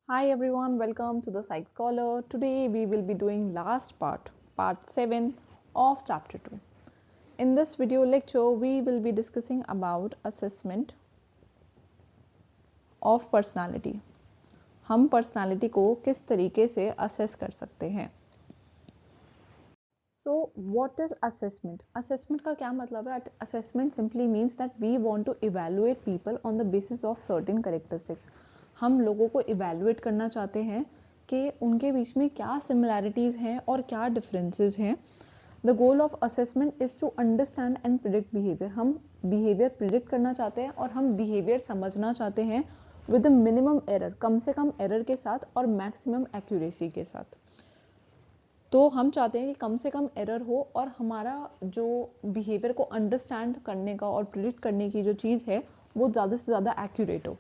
Hi everyone, welcome to the Psych Scholar. Today we will be doing last part 7 of chapter 2. In this video lecture, we will be discussing about assessment of personality. हम personality को किस तरीके से assess कर सकते हैं. So what is assessment? Assessment का क्या मतलब है? Assessment simply means that we want to evaluate people on the basis of certain characteristics. हम लोगों को evaluate करना चाहते हैं कि उनके बीच में क्या similarities हैं और क्या differences हैं. The goal of assessment is to understand and predict behavior. हम behavior predict करना चाहते हैं और हम behavior समझना चाहते हैं with a minimum error, कम से कम error के साथ और maximum accuracy के साथ. तो हम चाहते हैं कि कम से कम एरर हो और हमारा जो बिहेवियर को अंडरस्टैंड करने का और प्रिडिक्ट करने की जो चीज़ है वो ज़्यादा से ज़्यादा एक्यूरेट हो.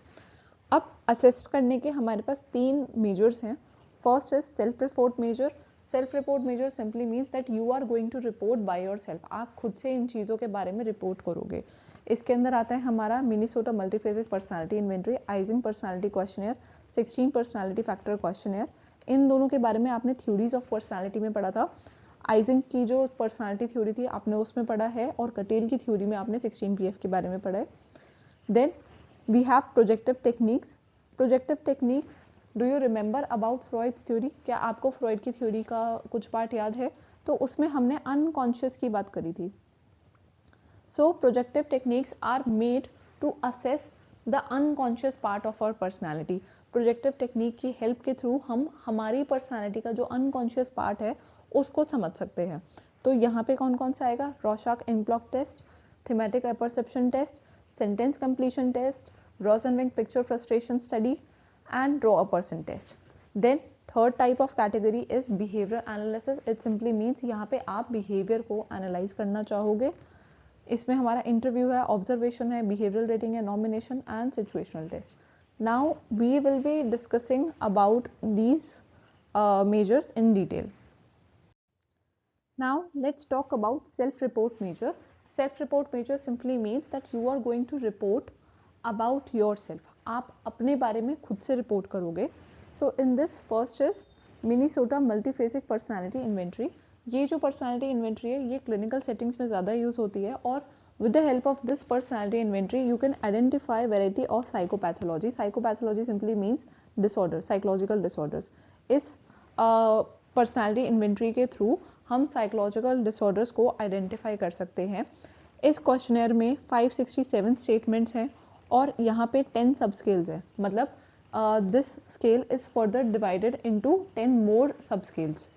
अब असेस करने के हमारे पास 3 मेजर्स हैं. First is self report measure. Self report measure simply means that you are going to report by yourself. आप खुद से इन चीज़ों के बारे में रिपोर्ट करोगे. इसके अंदर आता है हमारा Minnesota multiphasic personality inventory, Eysenck personality questionnaire, 16 personality factor questionnaire. इन दोनों के बारे में आपने थ्योरीज ऑफ पर्सनालिटी में पढ़ा था. आइजिंग की जो पर्सनालिटी थ्योरी थी आपने उसमें पढ़ा है और कटेल की थ्योरी में आपने 16 PF के बारे में पढ़ा है. Then we have projective techniques. Projective techniques, do you remember about Freud's theory? क्या आपको फ्रॉइड की थ्योरी का कुछ पार्ट याद है? तो उसमें हमने अनकॉन्शियस की बात करी थी. So projective techniques are made to assess the unconscious part of our personality. Projective technique की हेल्प के थ्रू हम हमारी पर्सनैलिटी का जो अनकॉन्शियस पार्ट है उसको समझ सकते हैं. तो यहाँ पे कौन कौन सा आएगा? Rorschach inkblot test, thematic apperception test, sentence completion test, Rosenwing picture frustration study, and draw a person test. Then third type of category is behavior analysis. It simply means यहाँ पे आप behavior को analyze करना चाहोगे. इसमें हमारा interview है, observation है, behavioral rating है, nomination and situational test. Now we will be discussing about these measures in detail. Now let's talk about self-report measure. Self-report measure simply means that you are going to report about yourself. आप अपने बारे में खुद से report करोगे. So in this first is Minnesota Multiphasic Personality Inventory. ये जो personality inventory है ये क्लिनिकल सेटिंग्स में ज़्यादा यूज़ होती है और with the help of this personality inventory you can identify variety of psychopathology. Psychopathology simply means disorder, psychological disorders. इस पर्सनालिटी इन्वेंट्री के थ्रू हम साइकोलॉजिकल डिसऑर्डर्स को आइडेंटिफाई कर सकते हैं. इस क्वेश्चनर में 567 स्टेटमेंट्स हैं और यहाँ पे 10 सब स्केल्स हैं. मतलब this scale is further divided into 10 मोर सब स्केल्स.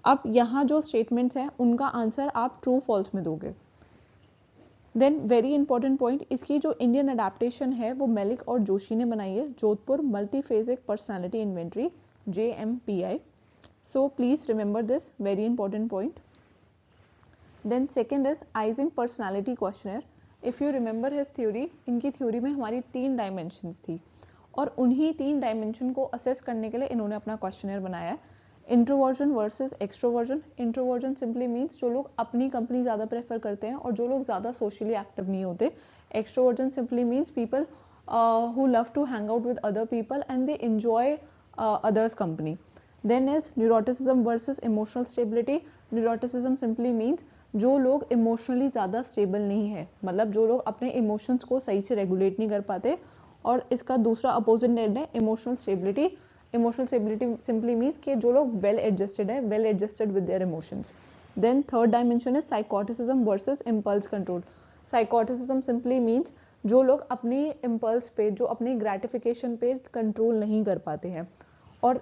अब यहाँ जो स्टेटमेंट्स हैं उनका आंसर आप ट्रू फॉल्स में दोगे. देन वेरी इंपॉर्टेंट पॉइंट, इसकी जो इंडियन अडेप्टेशन है वो मेलिक और जोशी ने बनाई है. Jodhpur multiphasic personality inventory, JMPI. So please remember this very important point. Then second is Ising personality questionnaire. If you remember his theory, इनकी थ्योरी में हमारी 3 डायमेंशंस थी और उन्हीं 3 डायमेंशन को असेस करने के लिए इन्होंने अपना क्वेश्चनर बनाया है. Introversion versus extroversion. Introversion simply means जो लोग अपनी कंपनी ज़्यादा प्रेफर करते हैं और जो लोग ज़्यादा सोशली एक्टिव नहीं होते. Extroversion simply means people who love to hang out with other people and they enjoy others company. Then is neuroticism versus emotional stability. Neuroticism simply means जो लोग इमोशनली ज़्यादा स्टेबल नहीं है, मतलब जो लोग अपने इमोशंस को सही से रेगुलेट नहीं कर पाते. और इसका दूसरा अपोजिट एंड है emotional stability. Emotional stability simply means कि जो लोग वेल एडजस्टेड है, well adjusted with their emotions. Then third dimension है psychoticism versus impulse control. Psychoticism simply means जो लोग अपनी इम्पल्स पे, जो अपनी ग्रेटिफिकेशन पे कंट्रोल नहीं कर पाते हैं. और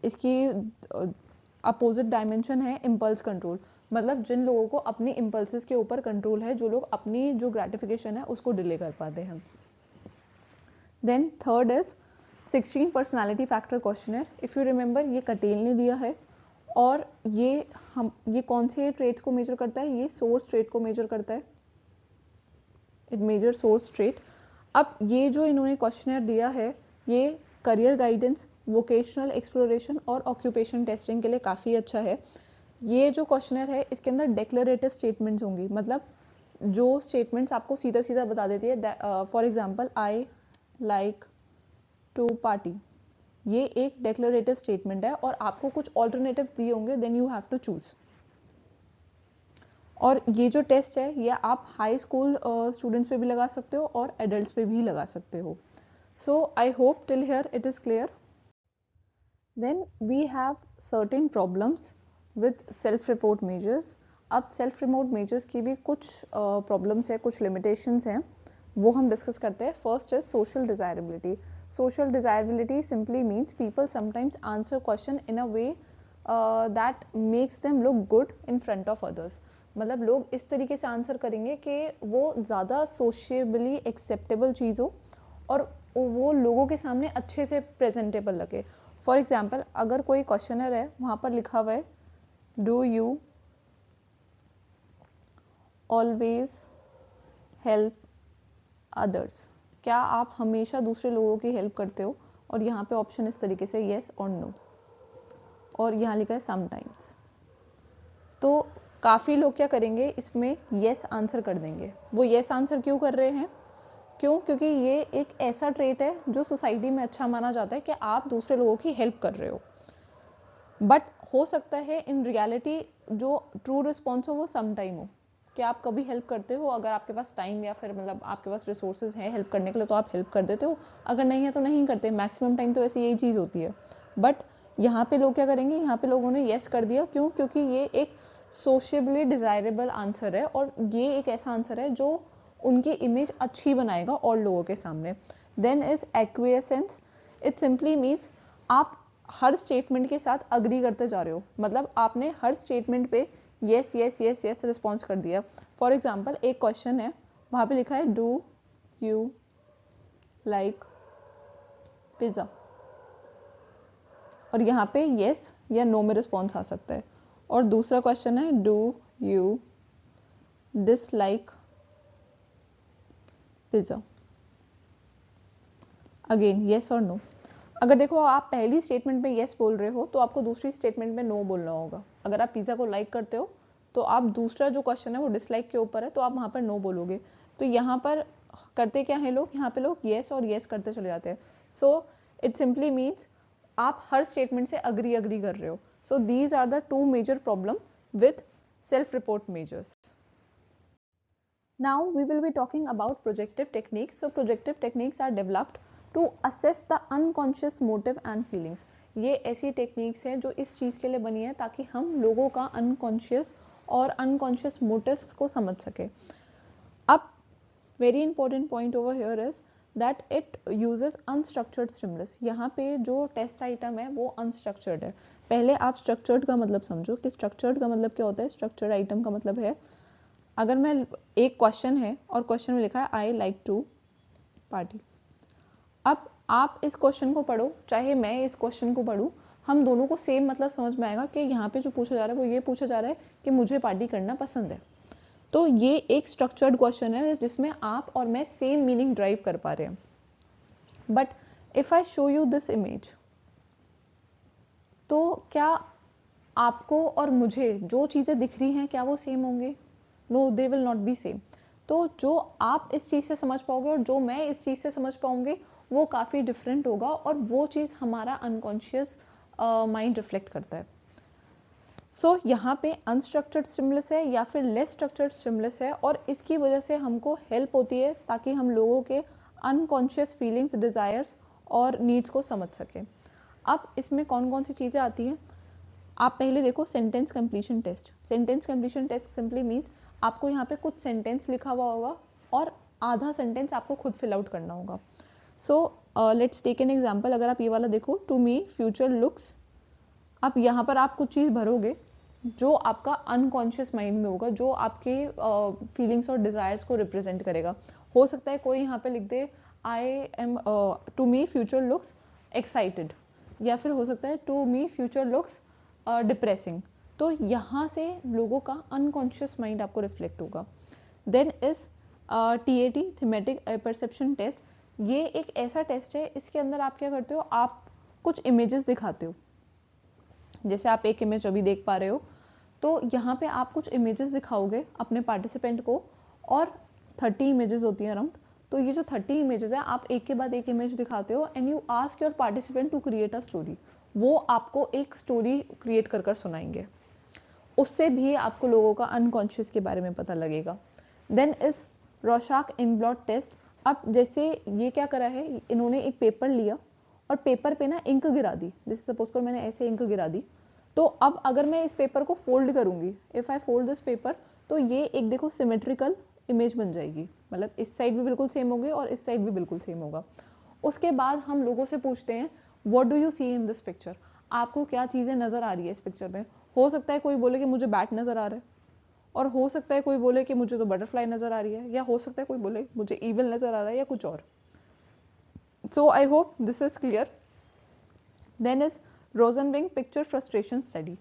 इसकी अपोजिट डायमेंशन है इम्पल्स कंट्रोल. मतलब जिन लोगों को अपनी इम्पल्सेस के ऊपर कंट्रोल है, जो लोग अपनी जो ग्रेटिफिकेशन है उसको डिले कर पाते हैं. Then third is 16 personality factor questionnaire. If you remember ये कटेल ने दिया है और ये कौन से ट्रेट्स को मेजर करता है? ये सोर्स ट्रेट को मेजर करता है. It measure source trait. अब ये जो इन्होंने क्वेश्चनर दिया है ये करियर गाइडेंस, वोकेशनल एक्सप्लोरेशन और ऑक्यूपेशन टेस्टिंग के लिए काफ़ी अच्छा है. ये जो क्वेश्चनर है इसके अंदर डेक्लरेटिव स्टेटमेंट्स होंगी, मतलब जो स्टेटमेंट्स आपको सीधा सीधा बता देती है. For example, I like to party. ये एक डेक्लरेटिव स्टेटमेंट है और आपको कुछ ऑल्टरनेटिव्स दिए होंगे, then you have to choose. और ये जो टेस्ट है ये आप हाई स्कूल स्टूडेंट्स पे भी लगा सकते हो और एडल्ट्स पे भी लगा सकते हो। So I hope till here it is clear. Then we have certain problems with self report measures. अब सेल्फ रिपोर्ट मेजर्स की भी कुछ प्रॉब्लम्स है, कुछ लिमिटेशंस हैं, वो हम डिस्कस करते हैं। First is social desirability. Social desirability simply means people sometimes answer question in a way that makes them look good in front of others. मतलब लोग इस तरीके से आंसर करेंगे कि वो ज़्यादा सोशियबली एक्सेप्टेबल चीज़ हो और वो लोगों के सामने अच्छे से प्रेजेंटेबल लगे। फॉर एग्जाम्पल, अगर कोई क्वेश्चनर है, वहाँ पर लिखा हुआ है do you always help others, क्या आप हमेशा दूसरे लोगों की हेल्प करते हो? और यहाँ पे ऑप्शन इस तरीके से येस और नो, और यहाँ लिखा है समटाइम्स। तो काफ़ी लोग क्या करेंगे, इसमें येस आंसर कर देंगे। वो येस आंसर क्यों कर रहे हैं? क्यों? क्योंकि ये एक ऐसा ट्रेट है जो सोसाइटी में अच्छा माना जाता है कि आप दूसरे लोगों की हेल्प कर रहे हो। बट हो सकता है इन रियलिटी जो ट्रू रिस्पॉन्स हो वो सम टाइम हो, कि आप कभी हेल्प करते हो, अगर आपके पास टाइम या फिर मतलब आपके पास रिसोर्सेज हैं हेल्प करने के लिए तो आप हेल्प कर देते हो, अगर नहीं है तो नहीं करते। मैक्सिमम टाइम तो ऐसी यही चीज़ होती है। बट यहाँ पे लोग क्या करेंगे, यहाँ पे लोगों ने येस कर दिया। क्यों? क्योंकि ये एक सोशेबली डिजायरेबल आंसर है और ये एक ऐसा आंसर है जो उनकी इमेज अच्छी बनाएगा और लोगों के सामने। Then is acquiescence. It simply means आप हर स्टेटमेंट के साथ अग्री करते जा रहे हो, मतलब आपने हर स्टेटमेंट पे yes yes yes yes response कर दिया। फॉर एग्जाम्पल, एक क्वेश्चन है, वहां पे लिखा है डू यू लाइक पिज्जा, और यहाँ पे येस या नो में रिस्पॉन्स आ सकता है। और दूसरा क्वेश्चन है do you dislike pizza, again yes और नो। अगर देखो आप पहली स्टेटमेंट में येस बोल रहे हो तो आपको दूसरी स्टेटमेंट में नो बोलना होगा। अगर आप पिज्जा को लाइक करते हो तो आप दूसरा जो क्वेश्चन है वो डिसलाइक के ऊपर है तो आप वहां पर नो बोलोगे। तो यहाँ पर करते क्या है लोग, यहाँ पे लोग येस और येस करते चले जाते हैं। सो इट सिंपली मीन्स आप हर स्टेटमेंट से अग्री कर रहे हो। So these are the two major problem with self report measures. Now we will be talking about projective techniques. So projective techniques are developed to assess the unconscious motive and feelings. ये ऐसी techniques हैं जो इस चीज़ के लिए बनी है ताकि हम लोगों का अनकॉन्शियस और अनकॉन्शियस मोटिव्स को समझ सके। अब very important point over here is that it uses unstructured stimulus. यहाँ पे जो टेस्ट आइटम है वो अनस्ट्रक्चर्ड है। पहले आप स्ट्रक्चर्ड का मतलब समझो कि स्ट्रक्चर्ड का मतलब क्या होता है। स्ट्रक्चर्ड आइटम का मतलब है, अगर मैं एक क्वेश्चन है और क्वेश्चन में लिखा है आई लाइक टू पार्टी। अब आप इस क्वेश्चन को पढ़ो, चाहे मैं इस क्वेश्चन को पढ़ूं, हम दोनों को सेम मतलब समझ में आएगा कि यहाँ पे जो पूछा जा रहा है वो ये पूछा जा रहा है कि मुझे पार्टी करना पसंद है। तो ये एक स्ट्रक्चर्ड क्वेश्चन है जिसमें आप और मैं सेम मीनिंग ड्राइव कर पा रहे हैं। But if I show you this image, तो क्या आपको और मुझे जो चीजें दिख रही हैं क्या वो सेम होंगे? No, they will not be same. तो जो आप इस चीज से समझ पाओगे और जो मैं इस चीज से समझ पाऊंगे वो काफी डिफरेंट होगा, और वो चीज हमारा अनकॉन्शियस माइंड रिफ्लेक्ट करता है। सो यहाँ पे अनस्ट्रक्चर्ड स्टिमुलस है या फिर लेस स्ट्रक्चर्ड स्टिमुलस है, और इसकी वजह से हमको हेल्प होती है ताकि हम लोगों के अनकॉन्शियस फीलिंग्स, डिजायर्स और नीड्स को समझ सके। अब इसमें कौन कौन सी चीजें आती हैं, आप पहले देखो sentence completion test. Sentence completion test simply means आपको यहाँ पे कुछ सेंटेंस लिखा हुआ होगा और आधा सेंटेंस आपको खुद फिल आउट करना होगा। So let's take an example. अगर आप ये वाला देखो, टू मी फ्यूचर लुक्स, अब यहाँ पर आप कुछ चीज़ भरोगे जो आपका अनकॉन्शियस माइंड में होगा, जो आपके फीलिंग्स और डिजायर्स को रिप्रेजेंट करेगा। हो सकता है कोई यहाँ पे लिख दे I am, to me future looks excited, या फिर हो सकता है to me future looks depressing. तो यहाँ से लोगों का अनकॉन्शियस माइंड आपको रिफ्लेक्ट होगा। Then is TAT, thematic perception test. ये एक ऐसा टेस्ट है, इसके अंदर आप क्या करते हो, आप कुछ इमेजेस दिखाते हो। जैसे आप एक इमेज अभी देख पा रहे हो, तो यहाँ पे आप कुछ इमेजेस दिखाओगे अपने पार्टिसिपेंट को, और 30 इमेजेस होती हैं अराउंड। तो ये जो 30 इमेजेस है, आप एक के बाद एक इमेज दिखाते हो and you ask your participant to create a story. वो आपको एक स्टोरी क्रिएट कर सुनाएंगे, उससे भी आपको लोगों का अनकॉन्शियस के बारे में पता लगेगा। Then is Rorschach inkblot test. अब जैसे ये क्या करा है, इन्होंने एक पेपर लिया और पेपर पे ना इंक गिरा दी, जैसे सपोज कर मैंने ऐसे इंक गिरा दी, तो अब अगर मैं इस पेपर को फोल्ड करूंगी, if I fold this paper, तो ये एक देखो सिमेट्रिकल इमेज बन जाएगी, मतलब इस साइड भी बिल्कुल सेम होगी और इस साइड भी बिल्कुल सेम होगा। उसके बाद हम लोगों से पूछते हैं what do you see in this picture, आपको क्या चीजें नजर आ रही है इस पिक्चर में। हो सकता है कोई बोले कि मुझे बैट नजर आ रहा है, और हो सकता है कोई बोले कि मुझे तो बटरफ्लाई नजर आ रही है, या हो सकता है कोई बोले मुझे ईविल नजर आ रहा है या कुछ और। So I hope this is clear. Then is Rosenzweig picture frustration study.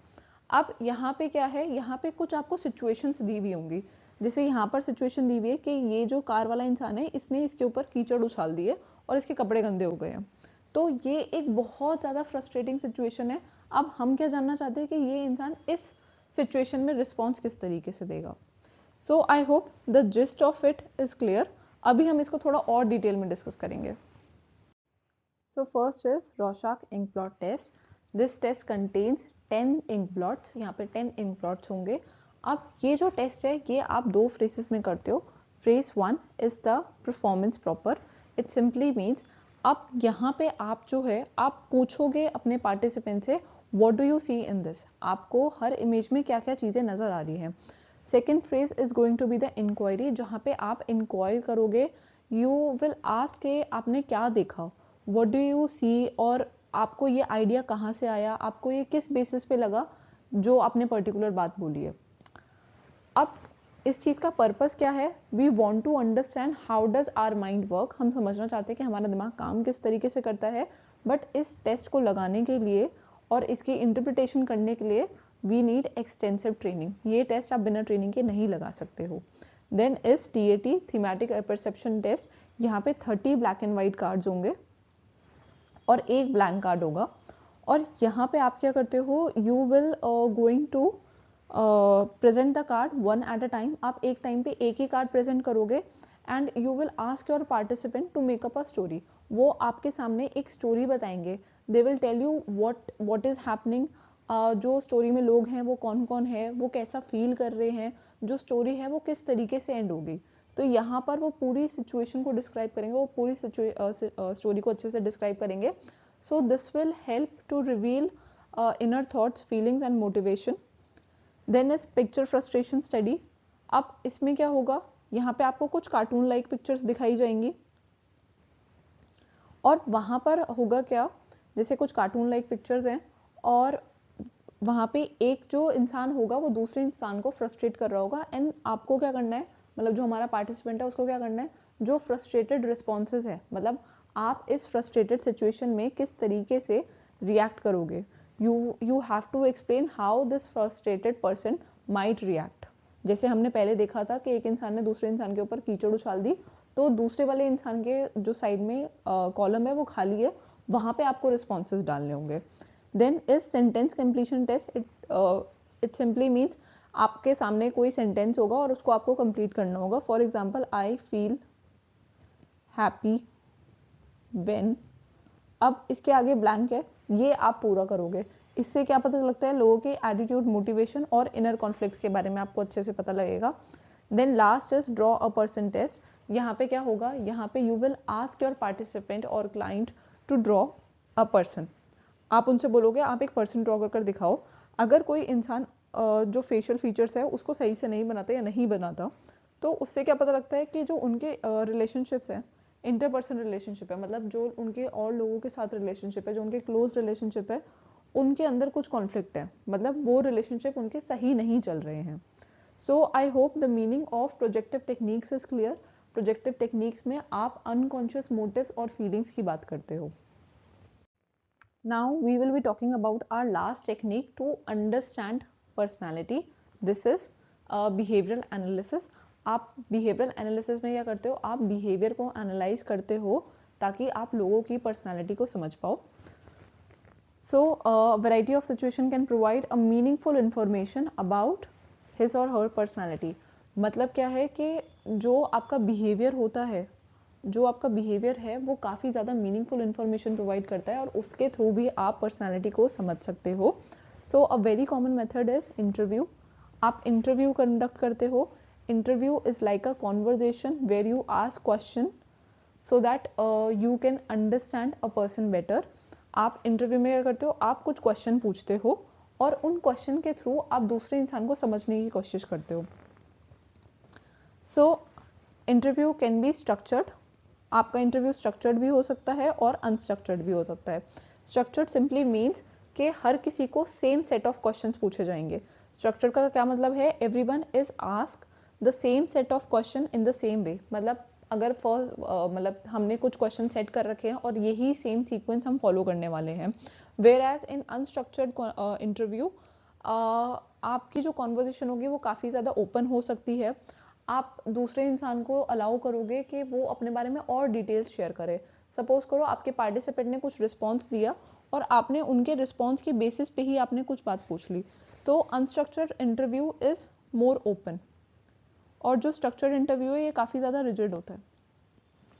अब यहाँ पे क्या है, यहाँ पे कुछ आपको सिचुएशंस दी हुई होंगी, जैसे यहाँ पर सिचुएशन दी हुई है कि ये जो कार वाला इंसान है, इसने इसके ऊपर कीचड़ उछाल दिए और इसके कपड़े गंदे हो गए हैं। तो ये एक बहुत ज़्यादा फ्रस्ट्रेटिंग सिचुएशन है। अब हम क्या जानना चाहते हैं कि ये इंसान इस सिचुएशन में रिस्पॉन्स किस तरीके से देगा। So I hope the gist of it is clear. अभी हम इसको थोड़ा और डिटेल में डिस्कस करेंगे। So first is Rorschach ink blot test. This test contains 10 ink blots. यहाँ पे 10 इंक ब्लॉट्स होंगे। अब ये जो टेस्ट है, ये आप दो फ्रेजेस में करते हो। Phrase 1 is the performance proper. It simply means अब यहाँ पे आप जो है, आप पूछोगे अपने पार्टिसिपेंट से what do you see in this, आपको हर इमेज में क्या क्या चीज़ें नज़र आ रही हैं। Second phase is going to be the inquiry, जहाँ पे आप इंक्वायर करोगे, यू विल आस्क के आपने क्या देखा, व्हाट डू यू सी, और आपको ये आइडिया कहाँ से आया, आपको ये किस बेसिस पे लगा जो आपने पर्टिकुलर बात बोली है। अब इस चीज़ का पर्पस क्या है, we want to understand how does our mind work. हम समझना चाहते हैं कि हमारा दिमाग काम किस तरीके से करता है। बट इस टेस्ट को लगाने के लिए और इसकी इंटरप्रिटेशन करने के लिए वी नीड एक्सटेंसिव ट्रेनिंग। ये टेस्ट आप बिना ट्रेनिंग के नहीं लगा सकते हो। Then is TAT, thematic perception test. यहाँ पे 30 ब्लैक एंड व्हाइट कार्ड्स होंगे और एक ब्लैंक कार्ड होगा। और यहाँ पे आप क्या करते हो, you will going to present the card one at a time. आप एक टाइम पे एक ही कार्ड प्रेजेंट करोगे and you will ask your participant to make up a story. वो आपके सामने एक स्टोरी बताएंगे। They will tell you what is happening. जो स्टोरी में लोग हैं वो कौन कौन है, वो कैसा फील कर रहे हैं, जो स्टोरी है वो किस तरीके से एंड होगी। तो यहाँ पर वो पूरी सिचुएशन को डिस्क्राइब करेंगे, वो पूरी स्टोरी को अच्छे से डिस्क्राइब करेंगे। So this will help to reveal inner thoughts, feelings and motivation. Then is picture frustration study. अब इसमें क्या होगा, यहाँ पे आपको कुछ कार्टून लाइक पिक्चर्स दिखाई जाएंगी और वहां पर होगा क्या, जैसे कुछ कार्टून लाइक पिक्चर्स हैं और वहां पे एक जो इंसान होगा वो दूसरे इंसान को फ्रस्ट्रेट कर रहा होगा एंड आपको क्या करना है, मतलब जो हमारा पार्टिसिपेंट है उसको क्या करना है, जो फ्रस्ट्रेटेड रिस्पॉन्सेज है, मतलब आप इस फ्रस्ट्रेटेड सिचुएशन में किस तरीके से रिएक्ट करोगे, you have to explain how this frustrated person might react। जैसे हमने पहले देखा था कि एक इंसान ने दूसरे इंसान के ऊपर कीचड़ उछाल दी, तो दूसरे वाले इंसान के जो साइड में कॉलम है वो खाली है, वहां पे आपको रिस्पॉन्सेज डालने होंगे। Then is sentence completion test. It simply means आपके सामने कोई सेंटेंस होगा और उसको आपको कंप्लीट करना होगा। For example, I feel happy when, अब इसके आगे ब्लैंक है, ये आप पूरा करोगे। इससे क्या पता लगता है, लोगों के एटीट्यूड, मोटिवेशन और इनर कॉन्फ्लिक्ट्स के बारे में आपको अच्छे से पता लगेगा। Then last is draw a person test. यहाँ पे क्या होगा, यहाँ पे you will ask your participant और client to draw a person. आप उनसे बोलोगे आप एक पर्सन ड्रॉ कर दिखाओ। अगर कोई इंसान जो फेशियल फीचर्स है उसको सही से नहीं बनाता या नहीं बनाता, तो उससे क्या पता लगता है कि जो उनके रिलेशनशिप्स हैं, इंटरपर्सनल रिलेशनशिप है, मतलब जो उनके और लोगों के साथ रिलेशनशिप है, जो उनके क्लोज रिलेशनशिप है, उनके अंदर कुछ कॉन्फ्लिक्ट है, मतलब वो रिलेशनशिप उनके सही नहीं चल रहे हैं। So I hope the meaning of projective techniques is clear. Projective techniques में आप अनकॉन्शियस मोटिव्स और फीलिंग्स की बात करते हो। Now we will be talking about our last technique to understand personality. This is behavioral analysis. आप behavioral analysis में क्या करते हो, आप behavior को analyze करते हो ताकि आप लोगों की personality को समझ पाओ। So variety of situation can provide a meaningful information about his or her personality। मतलब क्या है कि जो आपका behavior होता है जो आपका बिहेवियर है वो काफ़ी ज़्यादा मीनिंगफुल इन्फॉर्मेशन प्रोवाइड करता है और उसके थ्रू भी आप पर्सनैलिटी को समझ सकते हो. So a very common method is interview. आप इंटरव्यू कंडक्ट करते हो. Interview is like a conversation where you ask question so that you can understand a person better. आप इंटरव्यू में क्या करते हो, आप कुछ क्वेश्चन पूछते हो और उन क्वेश्चन के थ्रू आप दूसरे इंसान को समझने की कोशिश करते हो. So interview can be structured. आपका इंटरव्यू स्ट्रक्चर्ड भी हो सकता है और अनस्ट्रक्चर्ड भी हो सकता है. स्ट्रक्चर्ड सिंपली मीन्स कि हर किसी को सेम सेट ऑफ क्वेश्चंस पूछे जाएंगे. स्ट्रक्चर का क्या मतलब है, everyone is ask the same set of question in the same way. मतलब अगर मतलब हमने कुछ क्वेश्चन सेट कर रखे हैं और यही सेम सीक्वेंस हम फॉलो करने वाले हैं. Whereas in unstructured interview आपकी जो कॉन्वर्जेशन होगी वो काफ़ी ज़्यादा ओपन हो सकती है. आप दूसरे इंसान को अलाउ करोगे कि वो अपने बारे में और डिटेल्स शेयर करे. सपोज करो आपके पार्टिसिपेंट ने कुछ रिस्पॉन्स दिया और आपने उनके रिस्पॉन्स की बेसिस पे ही आपने कुछ बात पूछ ली. तो unstructured interview is more open. और जो स्ट्रक्चर्ड इंटरव्यू है ये काफ़ी ज़्यादा रिजिड होता है.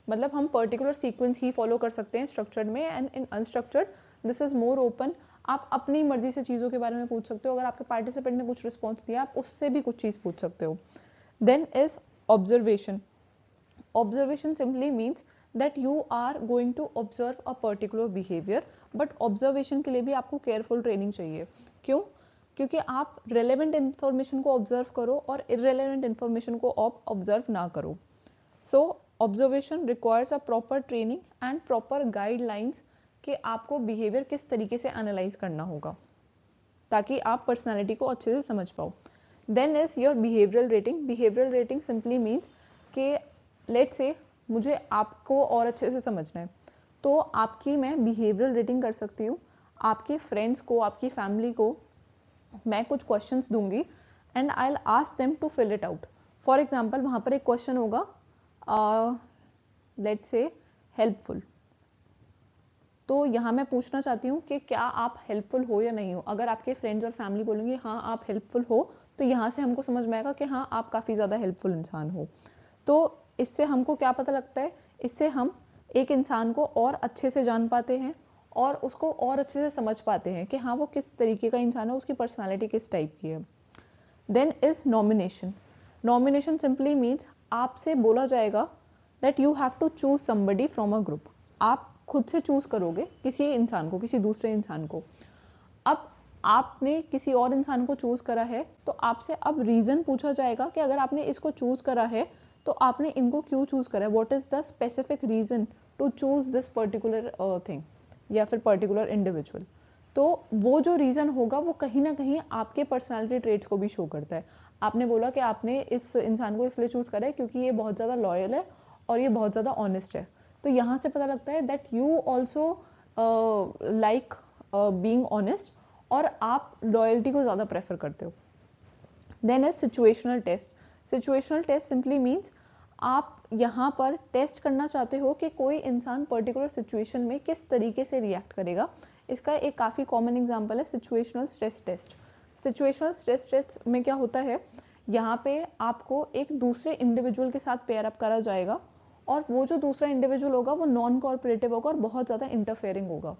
मतलब हम पर्टिकुलर सीक्वेंस ही फॉलो कर सकते हैं स्ट्रक्चर्ड में. And in unstructured this is more open. आप अपनी मर्जी से चीज़ों के बारे में पूछ सकते हो. अगर आपके पार्टिसिपेंट ने कुछ रिस्पॉन्स दिया आप उससे भी कुछ चीज़ पूछ सकते हो. Then is observation. Observation simply means that you are going to observe a particular behaviour. But observation के लिए भी आपको केयरफुल ट्रेनिंग चाहिए. क्यों? क्योंकि आप रेलेवेंट इन्फॉर्मेशन को ऑब्जर्व करो और इररेलेवेंट इन्फॉर्मेशन को ऑब्जर्व ना करो. So observation requires a proper training and proper guidelines कि आपको बिहेवियर किस तरीके से एनालाइज करना होगा ताकि आप पर्सनैलिटी को अच्छे से समझ पाओ. Then is your behavioural rating. Behavioural rating simply means कि लेट्स से मुझे आपको और अच्छे से समझना है तो आपकी मैं बिहेवियरल रेटिंग कर सकती हूँ. आपके फ्रेंड्स को, आपकी फैमिली को मैं कुछ क्वेश्चंस दूंगी and I will ask them to fill it out. For example वहाँ पर एक क्वेश्चन होगा लेट्स से हेल्पफुल. तो यहाँ मैं पूछना चाहती हूँ कि क्या आप हेल्पफुल हो या नहीं हो. अगर आपके फ्रेंड्स और फैमिली बोलेंगे हाँ आप हेल्पफुल हो तो यहाँ से हमको समझ में आएगा कि हाँ आप काफ़ी ज़्यादा हेल्पफुल इंसान हो. तो इससे हमको क्या पता लगता है, इससे हम एक इंसान को और अच्छे से जान पाते हैं और उसको और अच्छे से समझ पाते हैं कि हाँ वो किस तरीके का इंसान है, उसकी पर्सनालिटी किस टाइप की है. Then is nomination. Nomination simply means आपसे बोला जाएगा that you have to choose somebody from a group. आप खुद से चूज करोगे किसी इंसान को, किसी दूसरे इंसान को. अब आपने किसी और इंसान को चूज करा है तो आपसे अब रीजन पूछा जाएगा कि अगर आपने इसको चूज करा है तो आपने इनको क्यों चूज करा है. What is the specific reason to choose this particular thing या फिर पर्टिकुलर इंडिविजुअल. तो वो जो रीजन होगा वो कहीं ना कहीं आपके पर्सनालिटी ट्रेट्स को भी शो करता है. आपने बोला कि आपने इस इंसान को इसलिए चूज करा है क्योंकि ये बहुत ज़्यादा लॉयल है और ये बहुत ज़्यादा ऑनेस्ट है. तो यहाँ से पता लगता है that you also like being honest और आप लॉयल्टी को ज़्यादा प्रेफर करते हो. Then is situational test. Situational test simply means आप यहाँ पर टेस्ट करना चाहते हो कि कोई इंसान पर्टिकुलर सिचुएशन में किस तरीके से रिएक्ट करेगा. इसका एक काफ़ी कॉमन एग्जाम्पल है situational stress test. Situational stress test में क्या होता है, यहाँ पे आपको एक दूसरे इंडिविजुअल के साथ पेयर अप करा जाएगा और वो जो दूसरा इंडिविजुअल होगा वो नॉन कॉर्पोरेटिव होगा और बहुत ज़्यादा इंटरफेयरिंग होगा.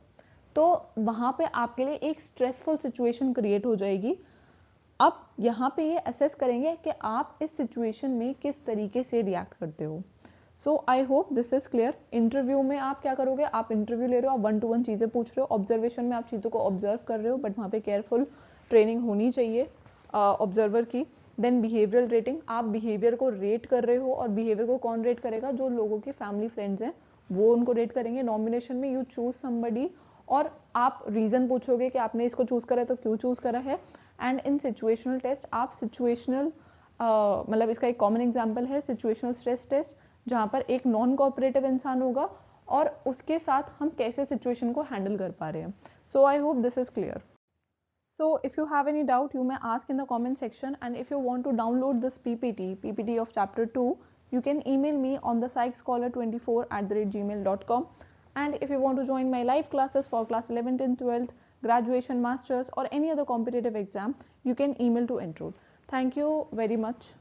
तो वहाँ पे आपके लिए एक स्ट्रेसफुल सिचुएशन क्रिएट हो जाएगी. अब यहाँ पे ये असेस करेंगे कि आप इस सिचुएशन में किस तरीके से रिएक्ट करते हो. So I hope this is clear. Interview में आप क्या करोगे, आप इंटरव्यू ले रहे हो, आप 1-to-1 चीज़ें पूछ रहे हो. ऑब्जर्वेशन में आप चीज़ों को ऑब्जर्व कर रहे हो बट वहाँ पे केयरफुल ट्रेनिंग होनी चाहिए ऑब्जर्वर की. देन बिहेवियरल रेटिंग, आप बिहेवियर को रेट कर रहे हो और बिहेवियर को कौन रेट करेगा, जो लोगों के फैमिली फ्रेंड्स हैं वो उनको रेट करेंगे. नॉमिनेशन में यू चूज समबडी और आप रीज़न पूछोगे कि आपने इसको चूज़ करा है तो क्यों चूज़ करा है. एंड इन सिचुएशनल टेस्ट आप सिचुएशनल मतलब इसका एक कॉमन एग्जाम्पल है सिचुएशनल स्ट्रेस टेस्ट जहाँ पर एक नॉन कोऑपरेटिव इंसान होगा और उसके साथ हम कैसे सिचुएशन को हैंडल कर पा रहे हैं. So I hope this is clear. So if you have any doubt, you may ask in the comment section, and if you want to download this PPT of chapter 2, you can email me on the psychscholar24@gmail.com. And if you want to join my live classes for class 11th and 12th, graduation, masters or any other competitive exam, you can email to enroll. Thank you very much.